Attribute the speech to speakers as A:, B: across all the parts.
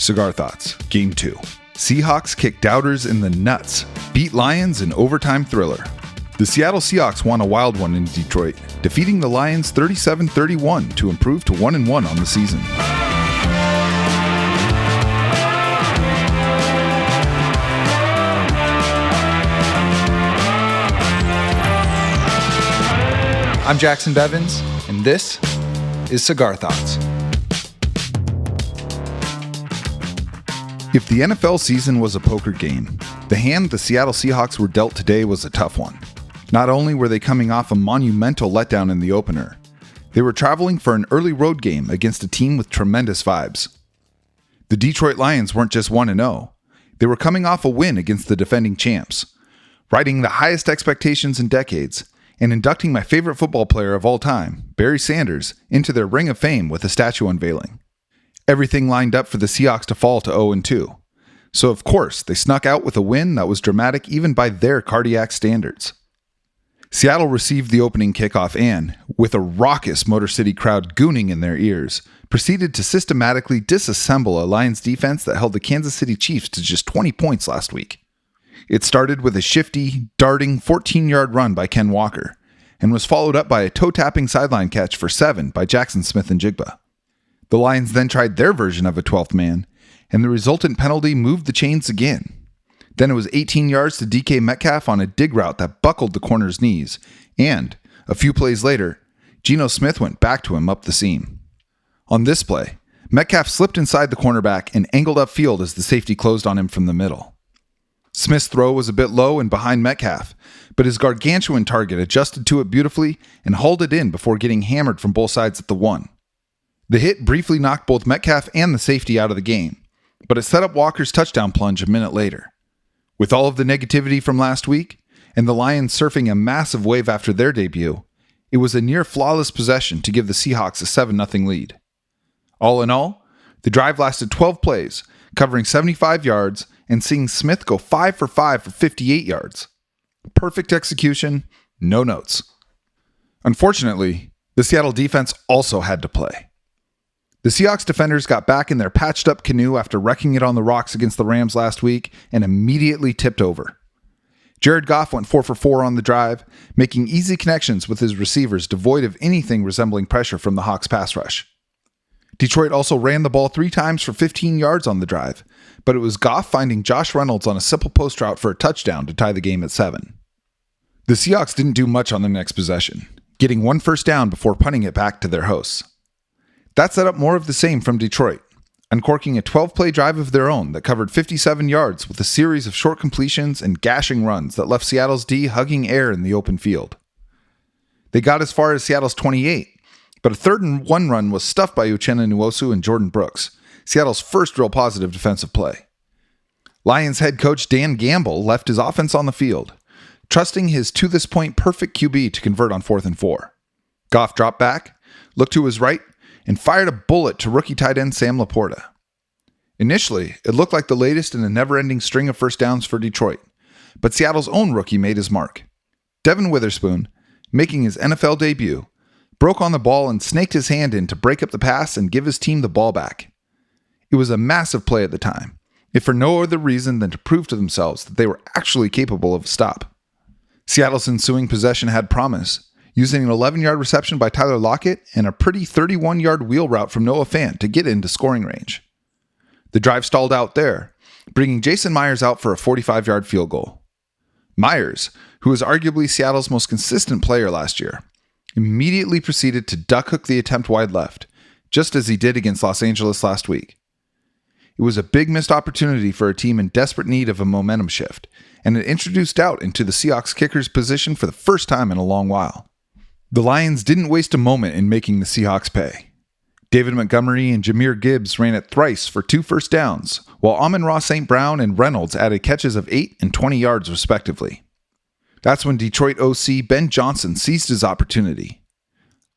A: Cigar Thoughts, Game 2. Seahawks kick doubters in the nuts, beat Lions in overtime thriller. The Seattle Seahawks won a wild one in Detroit, defeating the Lions 37-31 to improve to 1-1 on the season. I'm Jacson Bevins, and this is Cigar Thoughts. If the NFL season was a poker game, the hand the Seattle Seahawks were dealt today was a tough one. Not only were they coming off a monumental letdown in the opener, they were traveling for an early road game against a team with tremendous vibes. The Detroit Lions weren't just 1-0, they were coming off a win against the defending champs, riding the highest expectations in decades, and inducting my favorite football player of all time, Barry Sanders, into their Ring of Fame with a statue unveiling. Everything lined up for the Seahawks to fall to 0-2. So of course, they snuck out with a win that was dramatic even by their cardiac standards. Seattle received the opening kickoff and, with a raucous Motor City crowd gooning in their ears, proceeded to systematically disassemble a Lions defense that held the Kansas City Chiefs to just 20 points last week. It started with a shifty, darting 14-yard run by Ken Walker, and was followed up by a toe-tapping sideline catch for 7 by Jacson Smith and Jigba. The Lions then tried their version of a 12th man, and the resultant penalty moved the chains again. Then it was 18 yards to DK Metcalf on a dig route that buckled the corner's knees, and, a few plays later, Geno Smith went back to him up the seam. On this play, Metcalf slipped inside the cornerback and angled upfield as the safety closed on him from the middle. Smith's throw was a bit low and behind Metcalf, but his gargantuan target adjusted to it beautifully and hauled it in before getting hammered from both sides at the 1. The hit briefly knocked both Metcalf and the safety out of the game, but it set up Walker's touchdown plunge a minute later. With all of the negativity from last week, and the Lions surfing a massive wave after their debut, it was a near flawless possession to give the Seahawks a 7-0 lead. All in all, the drive lasted 12 plays, covering 75 yards, and seeing Smith go 5 for 5 for 58 yards. Perfect execution, no notes. Unfortunately, the Seattle defense also had to play. The Seahawks defenders got back in their patched-up canoe after wrecking it on the rocks against the Rams last week and immediately tipped over. Jared Goff went 4 for 4 on the drive, making easy connections with his receivers devoid of anything resembling pressure from the Hawks' pass rush. Detroit also ran the ball 3 times for 15 yards on the drive, but it was Goff finding Josh Reynolds on a simple post route for a touchdown to tie the game at 7. The Seahawks didn't do much on their next possession, getting 1 first down before punting it back to their hosts. That set up more of the same from Detroit, uncorking a 12-play drive of their own that covered 57 yards with a series of short completions and gashing runs that left Seattle's D hugging air in the open field. They got as far as Seattle's 28, but a 3rd-and-1 run was stuffed by Uchenna Nwosu and Jordan Brooks, Seattle's first real positive defensive play. Lions head coach Dan Gamble left his offense on the field, trusting his to-this-point perfect QB to convert on 4th and 4. Goff dropped back, looked to his right, and fired a bullet to rookie tight end Sam Laporta. Initially, it looked like the latest in a never-ending string of first downs for Detroit, but Seattle's own rookie made his mark. Devin Witherspoon, making his NFL debut, broke on the ball and snaked his hand in to break up the pass and give his team the ball back. It was a massive play at the time, if for no other reason than to prove to themselves that they were actually capable of a stop. Seattle's ensuing possession had promise, using an 11-yard reception by Tyler Lockett and a pretty 31-yard wheel route from Noah Fant to get into scoring range. The drive stalled out there, bringing Jason Myers out for a 45-yard field goal. Myers, who was arguably Seattle's most consistent player last year, immediately proceeded to duck hook the attempt wide left, just as he did against Los Angeles last week. It was a big missed opportunity for a team in desperate need of a momentum shift, and it introduced doubt into the Seahawks kicker's position for the first time in a long while. The Lions didn't waste a moment in making the Seahawks pay. David Montgomery and Jahmyr Gibbs ran it thrice for 2 first downs, while Amon-Ra St. Brown and Reynolds added catches of 8 and 20 yards respectively. That's when Detroit OC Ben Johnson seized his opportunity.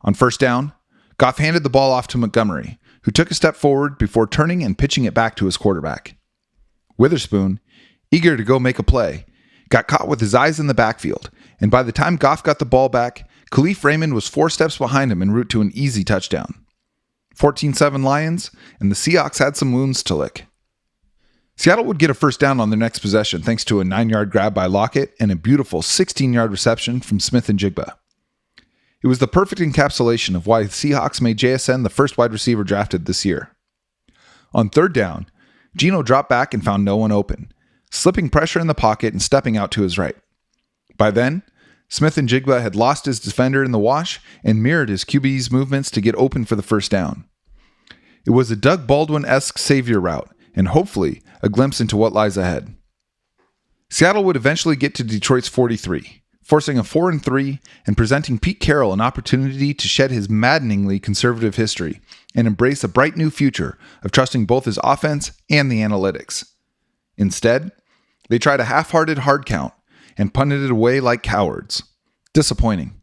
A: On first down, Goff handed the ball off to Montgomery, who took a step forward before turning and pitching it back to his quarterback. Witherspoon, eager to go make a play, got caught with his eyes in the backfield, and by the time Goff got the ball back, Khalif Raymond was 4 steps behind him en route to an easy touchdown. 14-7 Lions, and the Seahawks had some wounds to lick. Seattle would get a first down on their next possession thanks to a 9-yard grab by Lockett and a beautiful 16-yard reception from Smith and Jigba. It was the perfect encapsulation of why the Seahawks made Jacson the first wide receiver drafted this year. On third down, Geno dropped back and found no one open, slipping pressure in the pocket and stepping out to his right. By then, Smith and Jigba had lost his defender in the wash and mirrored his QB's movements to get open for the first down. It was a Doug Baldwin-esque savior route, and hopefully a glimpse into what lies ahead. Seattle would eventually get to Detroit's 43, forcing a 4-3 and presenting Pete Carroll an opportunity to shed his maddeningly conservative history and embrace a bright new future of trusting both his offense and the analytics. Instead, they tried a half-hearted hard count and punted it away like cowards. Disappointing.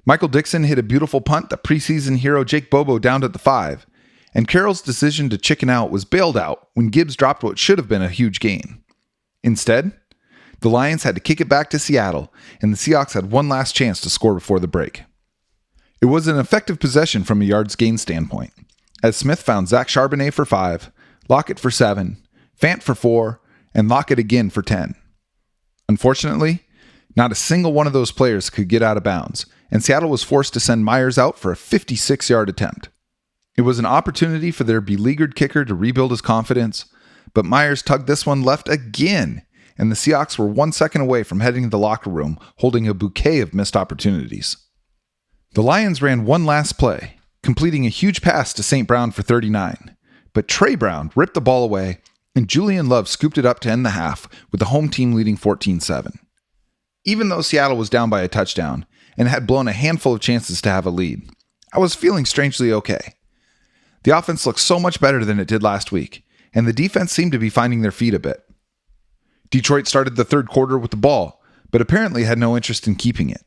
A: Michael Dickson hit a beautiful punt that preseason hero Jake Bobo downed at the 5, and Carroll's decision to chicken out was bailed out when Gibbs dropped what should have been a huge gain. Instead, the Lions had to kick it back to Seattle, and the Seahawks had one last chance to score before the break. It was an effective possession from a yards gain standpoint, as Smith found Zach Charbonnet for 5, Lockett for 7, Fant for 4, and Lockett again for 10. Unfortunately, not a single one of those players could get out of bounds, and Seattle was forced to send Myers out for a 56-yard attempt. It was an opportunity for their beleaguered kicker to rebuild his confidence, but Myers tugged this one left again, and the Seahawks were 1 second away from heading to the locker room holding a bouquet of missed opportunities. The Lions ran one last play, completing a huge pass to St. Brown for 39, but Trey Brown ripped the ball away, and Julian Love scooped it up to end the half with the home team leading 14-7. Even though Seattle was down by a touchdown and had blown a handful of chances to have a lead, I was feeling strangely okay. The offense looked so much better than it did last week, and the defense seemed to be finding their feet a bit. Detroit started the third quarter with the ball, but apparently had no interest in keeping it.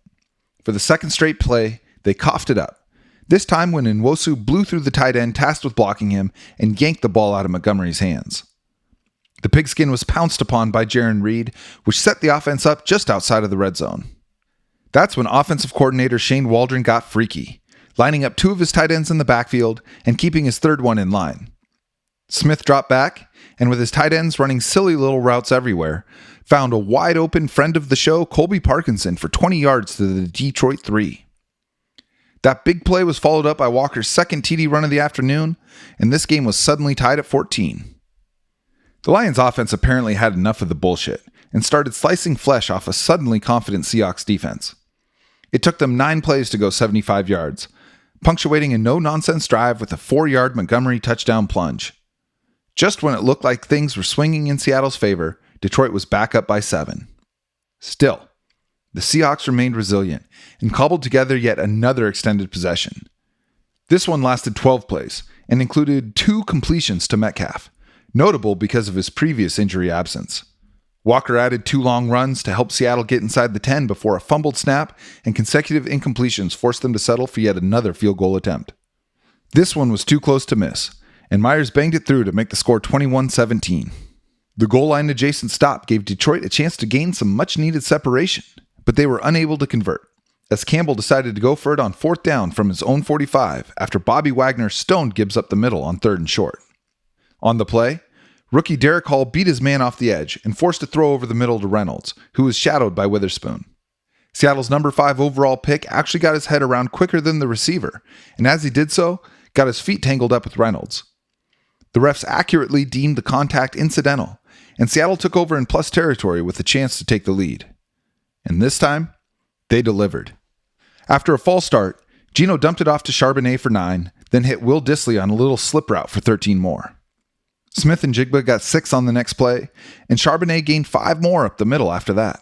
A: For the second straight play, they coughed it up, this time when Nwosu blew through the tight end tasked with blocking him and yanked the ball out of Montgomery's hands. The pigskin was pounced upon by Jaron Reed, which set the offense up just outside of the red zone. That's when offensive coordinator Shane Waldron got freaky, lining up 2 of his tight ends in the backfield and keeping his third one in line. Smith dropped back, and with his tight ends running silly little routes everywhere, found a wide-open friend of the show, Colby Parkinson, for 20 yards to the Detroit 3. That big play was followed up by Walker's second TD run of the afternoon, and this game was suddenly tied at 14. The Lions' offense apparently had enough of the bullshit and started slicing flesh off a suddenly confident Seahawks defense. It took them 9 plays to go 75 yards, punctuating a no-nonsense drive with a 4-yard Montgomery touchdown plunge. Just when it looked like things were swinging in Seattle's favor, Detroit was back up by 7. Still, the Seahawks remained resilient and cobbled together yet another extended possession. This one lasted 12 plays and included 2 completions to Metcalf, notable because of his previous injury absence. Walker added 2 long runs to help Seattle get inside the 10 before a fumbled snap and consecutive incompletions forced them to settle for yet another field goal attempt. This one was too close to miss, and Myers banged it through to make the score 21-17. The goal line adjacent stop gave Detroit a chance to gain some much-needed separation, but they were unable to convert, as Campbell decided to go for it on 4th down from his own 45 after Bobby Wagner stoned Gibbs up the middle on 3rd and short. On the play, rookie Derek Hall beat his man off the edge and forced a throw over the middle to Reynolds, who was shadowed by Witherspoon. Seattle's number 5 overall pick actually got his head around quicker than the receiver, and as he did so, got his feet tangled up with Reynolds. The refs accurately deemed the contact incidental, and Seattle took over in plus territory with a chance to take the lead. And this time, they delivered. After a false start, Geno dumped it off to Charbonnet for 9, then hit Will Dissly on a little slip route for 13 more. Smith and Jigba got 6 on the next play, and Charbonnet gained 5 more up the middle after that.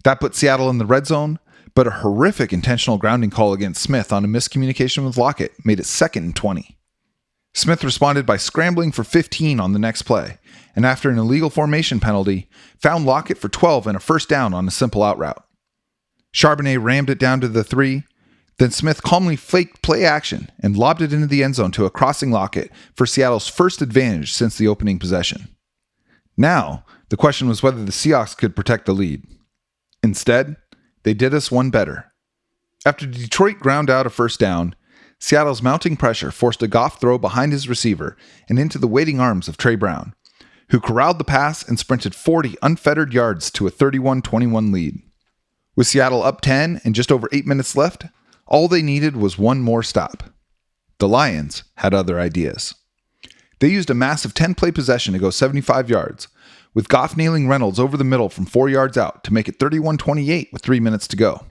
A: That put Seattle in the red zone, but a horrific intentional grounding call against Smith on a miscommunication with Lockett made it 2nd and 20. Smith responded by scrambling for 15 on the next play, and after an illegal formation penalty, found Lockett for 12 and a first down on a simple out route. Charbonnet rammed it down to the 3, then Smith calmly faked play action and lobbed it into the end zone to a crossing Lockett for Seattle's first advantage since the opening possession. Now, the question was whether the Seahawks could protect the lead. Instead, they did us one better. After Detroit ground out a first down, Seattle's mounting pressure forced a Goff throw behind his receiver and into the waiting arms of Trey Brown, who corralled the pass and sprinted 40 unfettered yards to a 31-21 lead. With Seattle up 10 and just over 8 minutes left, all they needed was one more stop. The Lions had other ideas. They used a massive 10-play possession to go 75 yards, with Goff nailing Reynolds over the middle from 4 yards out to make it 31-28 with 3 minutes to go.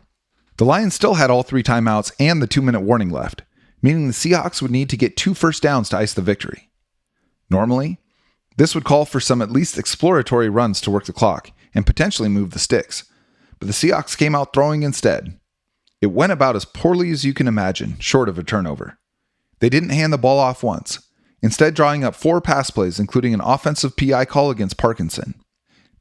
A: The Lions still had all 3 timeouts and the 2-minute warning left, meaning the Seahawks would need to get 2 first downs to ice the victory. Normally, this would call for some at least exploratory runs to work the clock and potentially move the sticks, but the Seahawks came out throwing instead. It went about as poorly as you can imagine, short of a turnover. They didn't hand the ball off once, instead drawing up 4 pass plays, including an offensive PI call against Parkinson.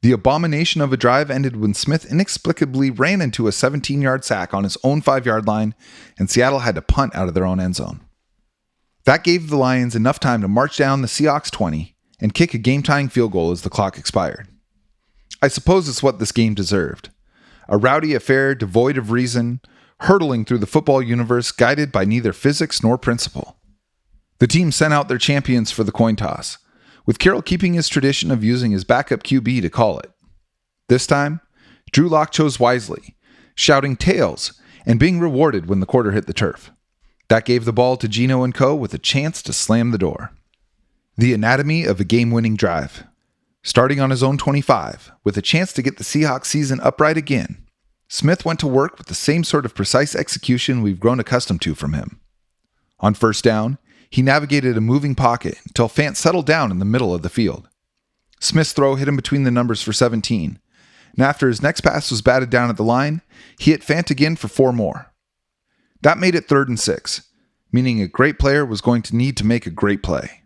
A: The abomination of a drive ended when Smith inexplicably ran into a 17-yard sack on his own 5-yard line, and Seattle had to punt out of their own end zone. That gave the Lions enough time to march down the Seahawks 20 and kick a game-tying field goal as the clock expired. I suppose it's what this game deserved. A rowdy affair devoid of reason, hurtling through the football universe guided by neither physics nor principle. The team sent out their champions for the coin toss, with Carroll keeping his tradition of using his backup QB to call it. This time, Drew Lock chose wisely, shouting tails and being rewarded when the quarter hit the turf. That gave the ball to Geno and co. with a chance to slam the door. The anatomy of a game-winning drive. Starting on his own 25, with a chance to get the Seahawks season upright again, Smith went to work with the same sort of precise execution we've grown accustomed to from him. On first down, he navigated a moving pocket until Fant settled down in the middle of the field. Smith's throw hit him between the numbers for 17, and after his next pass was batted down at the line, he hit Fant again for 4 more. That made it 3rd and 6, meaning a great player was going to need to make a great play.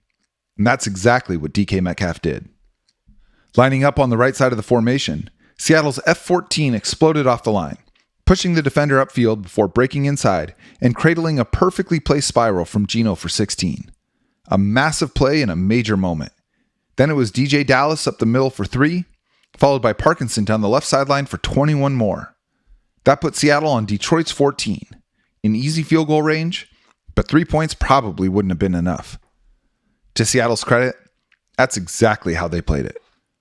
A: And that's exactly what DK Metcalf did. Lining up on the right side of the formation, Seattle's F-14 exploded off the line, pushing the defender upfield before breaking inside and cradling a perfectly placed spiral from Geno for 16. A massive play and a major moment. Then it was DJ Dallas up the middle for 3, followed by Parkinson down the left sideline for 21 more. That put Seattle on Detroit's 14, in easy field goal range, but 3 points probably wouldn't have been enough. To Seattle's credit, that's exactly how they played it.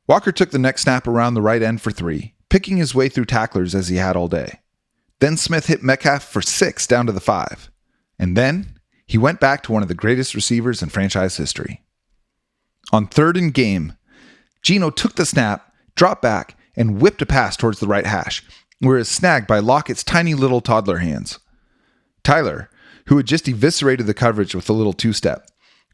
A: Walker took the next snap around the right end for 3, picking his way through tacklers as he had all day. Then Smith hit Metcalf for 6 down to the 5. And then he went back to one of the greatest receivers in franchise history. On 3rd and game, Geno took the snap, dropped back, and whipped a pass towards the right hash, where it was snagged by Lockett's tiny little toddler hands. Tyler, who had just eviscerated the coverage with a little 2-step,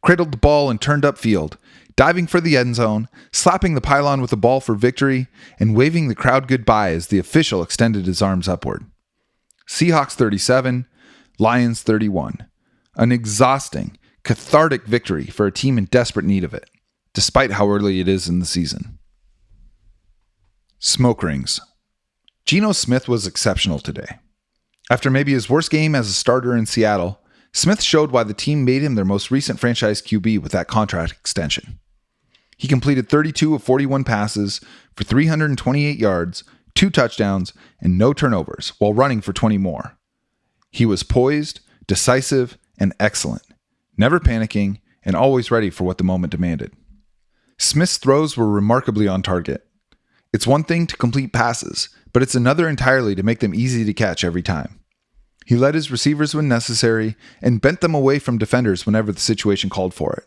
A: cradled the ball and turned upfield, diving for the end zone, slapping the pylon with the ball for victory, and waving the crowd goodbye as the official extended his arms upward. Seahawks 37, Lions 31. An exhausting, cathartic victory for a team in desperate need of it, despite how early it is in the season. Smoke rings. Geno Smith was exceptional today. After maybe his worst game as a starter in Seattle, Smith showed why the team made him their most recent franchise QB with that contract extension. He completed 32 of 41 passes for 328 yards, 2 touchdowns, and no turnovers while running for 20 more. He was poised, decisive, and excellent, never panicking, and always ready for what the moment demanded. Smith's throws were remarkably on target. It's one thing to complete passes, but it's another entirely to make them easy to catch every time. He led his receivers when necessary and bent them away from defenders whenever the situation called for it.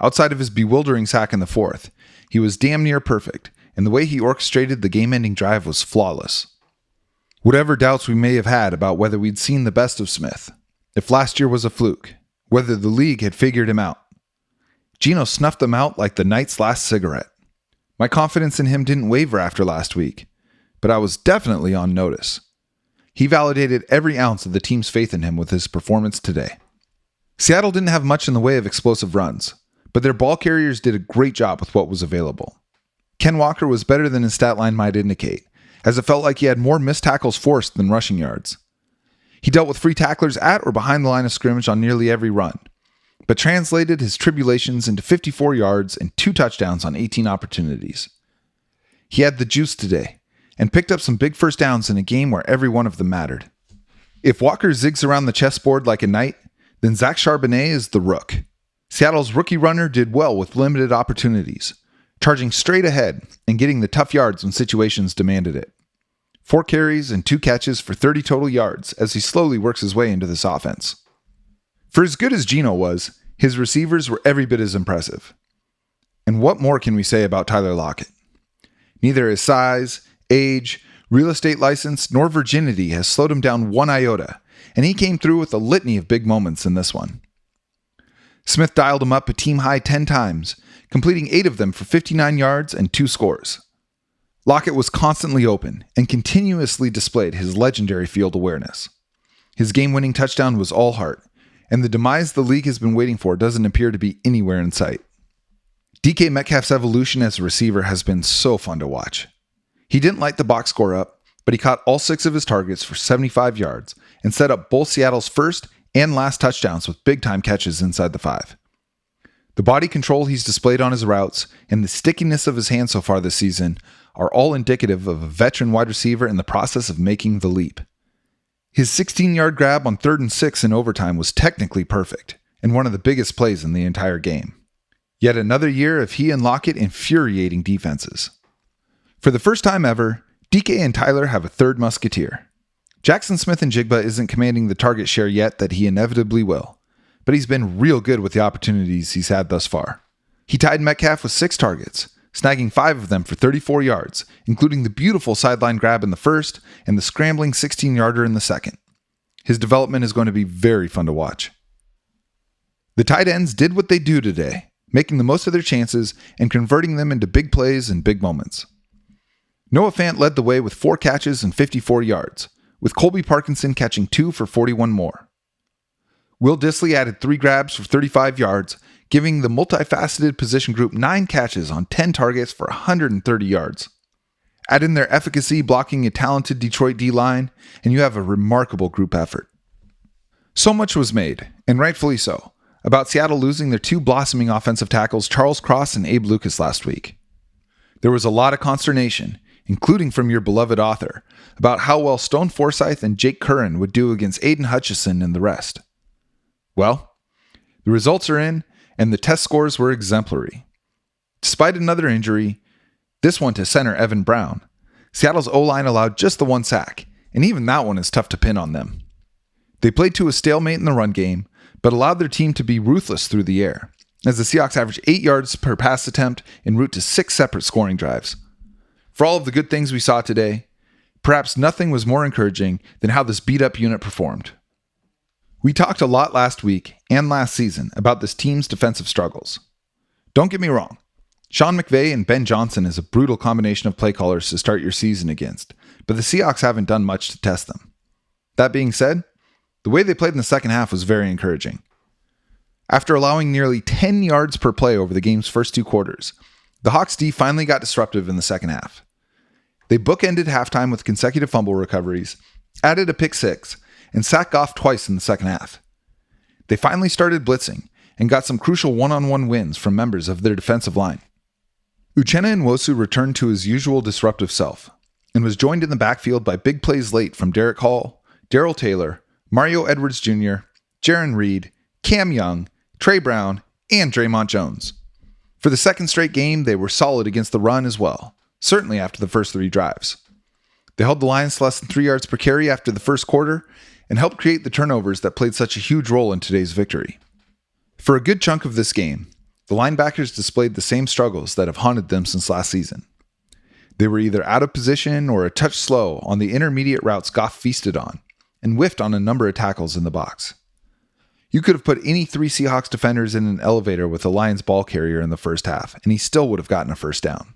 A: Outside of his bewildering sack in the 4th, he was damn near perfect, and the way he orchestrated the game-ending drive was flawless. Whatever doubts we may have had about whether we'd seen the best of Smith, if last year was a fluke, whether the league had figured him out, Geno snuffed them out like the night's last cigarette. My confidence in him didn't waver after last week, but I was definitely on notice. He validated every ounce of the team's faith in him with his performance today. Seattle didn't have much in the way of explosive runs, but their ball carriers did a great job with what was available. Ken Walker was better than his stat line might indicate, as it felt like he had more missed tackles forced than rushing yards. He dealt with free tacklers at or behind the line of scrimmage on nearly every run, but translated his tribulations into 54 yards and 2 touchdowns on 18 opportunities. He had the juice today, and picked up some big first downs in a game where every one of them mattered. If Walker zigs around the chessboard like a knight, then Zach Charbonnet is the rook. Seattle's rookie runner did well with limited opportunities, charging straight ahead and getting the tough yards when situations demanded it. 4 carries and 2 catches for 30 total yards as he slowly works his way into this offense. For as good as Geno was, his receivers were every bit as impressive. And what more can we say about Tyler Lockett? Neither his size, age, real estate license, nor virginity has slowed him down one iota, and he came through with a litany of big moments in this one. Smith dialed him up a team-high 10 times, completing 8 of them for 59 yards and 2 scores. Lockett was constantly open and continuously displayed his legendary field awareness. His game-winning touchdown was all heart, and the demise the league has been waiting for doesn't appear to be anywhere in sight. DK Metcalf's evolution as a receiver has been so fun to watch. He didn't light the box score up, but he caught all 6 of his targets for 75 yards and set up both Seattle's first and last touchdowns with big-time catches inside the 5. The body control he's displayed on his routes and the stickiness of his hands so far this season are all indicative of a veteran wide receiver in the process of making the leap. His 16-yard grab on 3rd and 6 in overtime was technically perfect and one of the biggest plays in the entire game. Yet another year of he and Lockett infuriating defenses. For the first time ever, DK and Tyler have a third musketeer. Jacson Smith-Njigba isn't commanding the target share yet that he inevitably will, but he's been real good with the opportunities he's had thus far. He tied Metcalf with 6 targets, snagging 5 of them for 34 yards, including the beautiful sideline grab in the first and the scrambling 16-yarder in the second. His development is going to be very fun to watch. The tight ends did what they do today, making the most of their chances and converting them into big plays and big moments. Noah Fant led the way with 4 catches and 54 yards, with Colby Parkinson catching 2 for 41 more. Will Dissly added 3 grabs for 35 yards, giving the multifaceted position group 9 catches on 10 targets for 130 yards. Add in their efficacy blocking a talented Detroit D-line, and you have a remarkable group effort. So much was made, and rightfully so, about Seattle losing their 2 blossoming offensive tackles Charles Cross and Abe Lucas last week. There was a lot of consternation, including from your beloved author, about how well Stone Forsythe and Jake Curran would do against Aiden Hutchison and the rest. Well, the results are in, and the test scores were exemplary. Despite another injury, this one to center Evan Brown, Seattle's O-line allowed just the 1 sack, and even that one is tough to pin on them. They played to a stalemate in the run game, but allowed their team to be ruthless through the air, as the Seahawks averaged 8 yards per pass attempt en route to 6 separate scoring drives. For all of the good things we saw today, perhaps nothing was more encouraging than how this beat-up unit performed. We talked a lot last week and last season about this team's defensive struggles. Don't get me wrong, Sean McVay and Ben Johnson is a brutal combination of play callers to start your season against, but the Seahawks haven't done much to test them. That being said, the way they played in the second half was very encouraging. After allowing nearly 10 yards per play over the game's first 2 quarters, the Hawks D finally got disruptive in the second half. They bookended halftime with consecutive fumble recoveries, added a pick 6, and sacked Goff twice in the second half. They finally started blitzing and got some crucial one-on-one wins from members of their defensive line. Uchenna Nwosu returned to his usual disruptive self and was joined in the backfield by big plays late from Derek Hall, Darrell Taylor, Mario Edwards Jr., Jaron Reed, Cam Young, Trey Brown, and Draymond Jones. For the second straight game, they were solid against the run as well, certainly after the first 3 drives. They held the Lions to less than 3 yards per carry after the first quarter and helped create the turnovers that played such a huge role in today's victory. For a good chunk of this game, the linebackers displayed the same struggles that have haunted them since last season. They were either out of position or a touch slow on the intermediate routes Goff feasted on, and whiffed on a number of tackles in the box. You could have put any 3 Seahawks defenders in an elevator with a Lions ball carrier in the first half, and he still would have gotten a first down.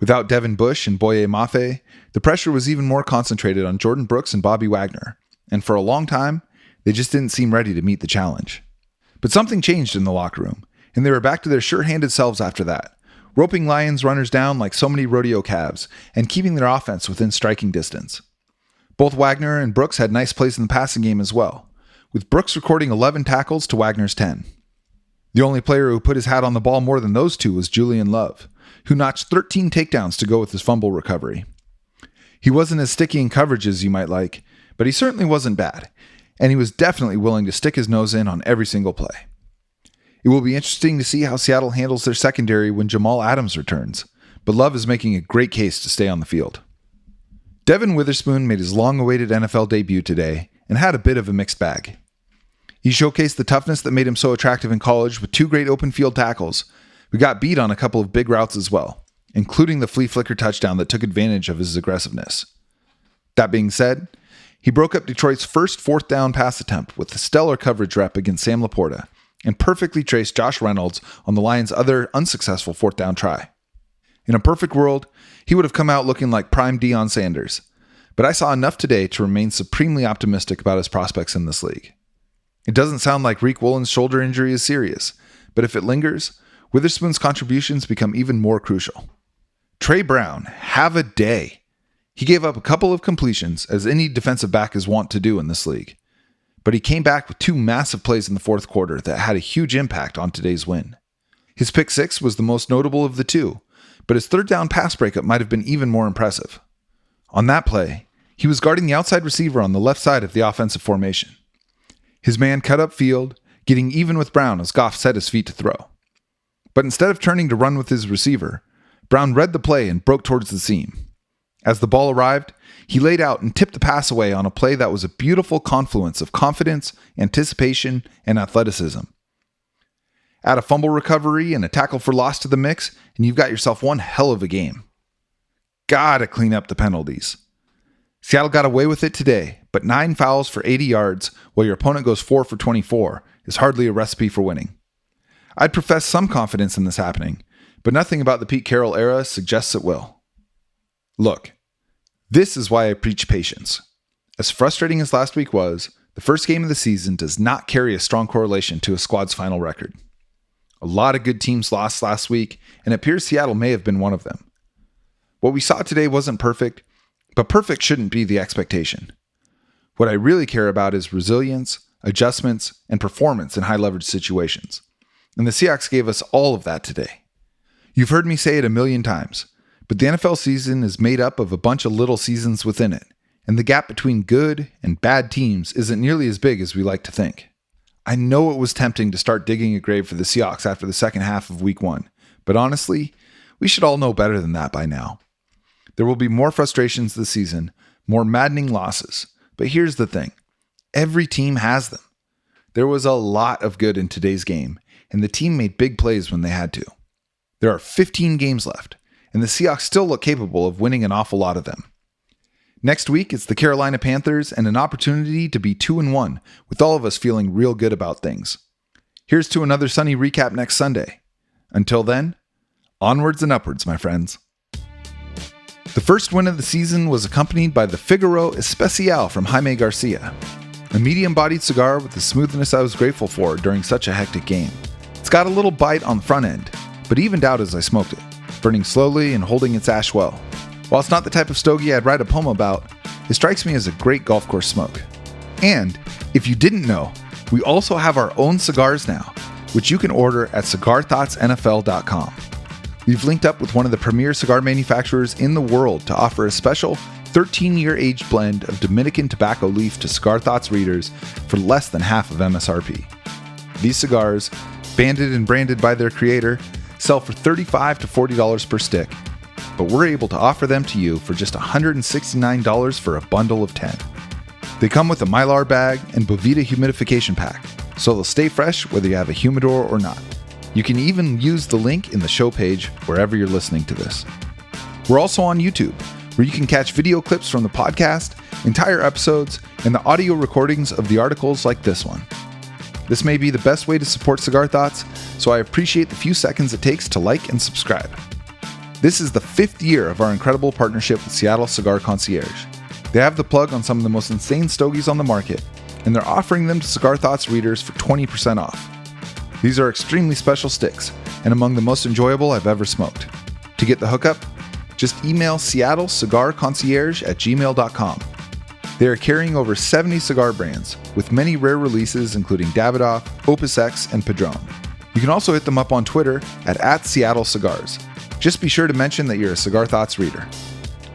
A: Without Devin Bush and Boye Mafe, the pressure was even more concentrated on Jordan Brooks and Bobby Wagner, and for a long time, they just didn't seem ready to meet the challenge. But something changed in the locker room, and they were back to their sure-handed selves after that, roping Lions runners down like so many rodeo calves and keeping their offense within striking distance. Both Wagner and Brooks had nice plays in the passing game as well, with Brooks recording 11 tackles to Wagner's 10. The only player who put his hat on the ball more than those 2 was Julian Love, who notched 13 takedowns to go with his fumble recovery. He wasn't as sticky in coverage as you might like, but he certainly wasn't bad, and he was definitely willing to stick his nose in on every single play. It will be interesting to see how Seattle handles their secondary when Jamal Adams returns, but Love is making a great case to stay on the field. Devin Witherspoon made his long-awaited NFL debut today and had a bit of a mixed bag. He showcased the toughness that made him so attractive in college with 2 great open field tackles, but got beat on a couple of big routes as well, including the flea flicker touchdown that took advantage of his aggressiveness. That being said, he broke up Detroit's first 4th down pass attempt with a stellar coverage rep against Sam Laporta and perfectly traced Josh Reynolds on the Lions' other unsuccessful 4th down try. In a perfect world, he would have come out looking like prime Deion Sanders, but I saw enough today to remain supremely optimistic about his prospects in this league. It doesn't sound like Reek Woolen's shoulder injury is serious, but if it lingers, Witherspoon's contributions become even more crucial. Trey Brown, have a day. He gave up a couple of completions, as any defensive back is wont to do in this league, but he came back with 2 massive plays in the 4th quarter that had a huge impact on today's win. His pick 6 was the most notable of the 2, but his 3rd down pass breakup might have been even more impressive. On that play, he was guarding the outside receiver on the left side of the offensive formation. His man cut upfield, getting even with Brown as Goff set his feet to throw. But instead of turning to run with his receiver, Brown read the play and broke towards the seam. As the ball arrived, he laid out and tipped the pass away on a play that was a beautiful confluence of confidence, anticipation, and athleticism. Add a fumble recovery and a tackle for loss to the mix, and you've got yourself one hell of a game. Gotta clean up the penalties. Seattle got away with it today, but 9 fouls for 80 yards while your opponent goes 4 for 24 is hardly a recipe for winning. I'd profess some confidence in this happening, but nothing about the Pete Carroll era suggests it will. Look, this is why I preach patience. As frustrating as last week was, the first game of the season does not carry a strong correlation to a squad's final record. A lot of good teams lost last week, and it appears Seattle may have been one of them. What we saw today wasn't perfect, but perfect shouldn't be the expectation. What I really care about is resilience, adjustments, and performance in high-leverage situations. And the Seahawks gave us all of that today. You've heard me say it a million times, but the NFL season is made up of a bunch of little seasons within it, and the gap between good and bad teams isn't nearly as big as we like to think. I know it was tempting to start digging a grave for the Seahawks after the second half of Week 1, but honestly, we should all know better than that by now. There will be more frustrations this season, more maddening losses, but here's the thing. Every team has them. There was a lot of good in today's game, and the team made big plays when they had to. There are 15 games left, and the Seahawks still look capable of winning an awful lot of them. Next week, it's the Carolina Panthers and an opportunity to be 2-1, with all of us feeling real good about things. Here's to another sunny recap next Sunday. Until then, onwards and upwards, my friends. The first win of the season was accompanied by the Figaro Especial from Jaime Garcia, a medium-bodied cigar with the smoothness I was grateful for during such a hectic game. It's got a little bite on the front end, but evened out as I smoked it, burning slowly and holding its ash well. While it's not the type of stogie I'd write a poem about, it strikes me as a great golf course smoke. And, if you didn't know, we also have our own cigars now, which you can order at cigarthoughtsnfl.com. We've linked up with one of the premier cigar manufacturers in the world to offer a special 13-year aged blend of Dominican tobacco leaf to Cigar Thoughts readers for less than half of MSRP. These cigars, banded and branded by their creator, sell for $35 to $40 per stick, but we're able to offer them to you for just $169 for a bundle of 10. They come with a Mylar bag and Bovita humidification pack, so they'll stay fresh whether you have a humidor or not. You can even use the link in the show page wherever you're listening to this. We're also on YouTube, where you can catch video clips from the podcast, entire episodes, and the audio recordings of the articles like this one. This may be the best way to support Cigar Thoughts, so I appreciate the few seconds it takes to like and subscribe. This is the 5th year of our incredible partnership with Seattle Cigar Concierge. They have the plug on some of the most insane stogies on the market, and they're offering them to Cigar Thoughts readers for 20% off. These are extremely special sticks, and among the most enjoyable I've ever smoked. To get the hookup, just email seattlecigarconcierge@gmail.com. They are carrying over 70 cigar brands, with many rare releases including Davidoff, Opus X, and Padron. You can also hit them up on Twitter at Seattle Cigars. Just be sure to mention that you're a Cigar Thoughts reader.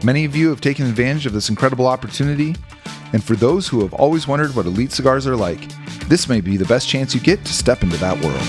A: Many of you have taken advantage of this incredible opportunity, and for those who have always wondered what elite cigars are like, this may be the best chance you get to step into that world.